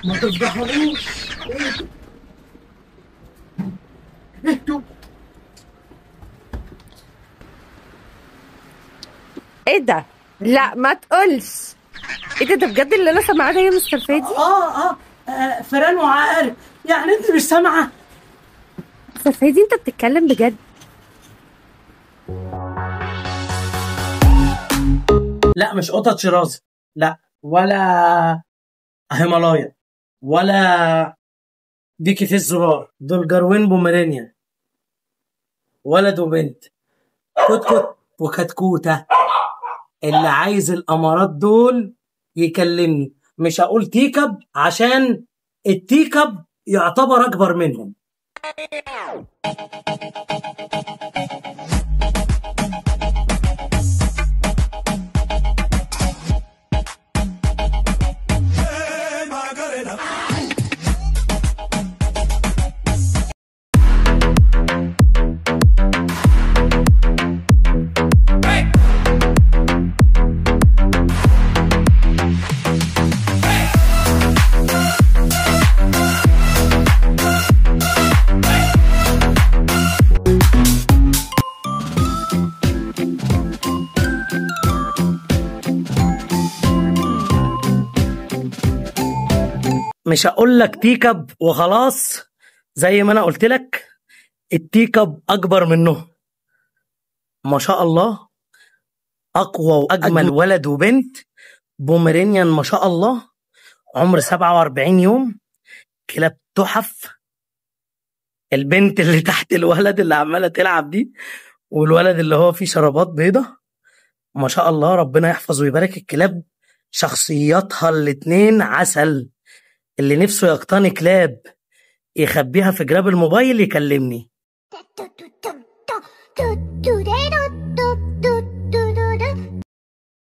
ما تفضحونيش. اهدوا. ايه ده؟ لا ما تقولش. ايه ده بجد اللي انا سامعاه ده يا مستر فادي؟ فيران وعقارب. يعني انت مش سامعه؟ مستر فادي انت بتتكلم بجد؟ لا مش قطط شيرازي، لا، ولا هيمالايا، ولا ديكي في الزرار، دول جروين بوميرانيا، ولد وبنت، كتكوت وكتكوتة. اللي عايز الأمارات دول يكلمني. مش هقول تيكب عشان التيكب يعتبر أكبر منهم. مش هقول لك تيكب وخلاص، زي ما انا قلت لك التيكب اكبر منه. ما شاء الله، اقوى واجمل ولد وبنت بوميرينيان ما شاء الله، عمر 47 يوم، كلاب تحف. البنت اللي تحت الولد اللي عماله تلعب دي، والولد اللي هو فيه شرابات بيضة، ما شاء الله ربنا يحفظ ويبارك الكلاب. شخصياتها الاتنين عسل. اللي نفسه يقتني كلاب يخبيها في جراب الموبايل يكلمني.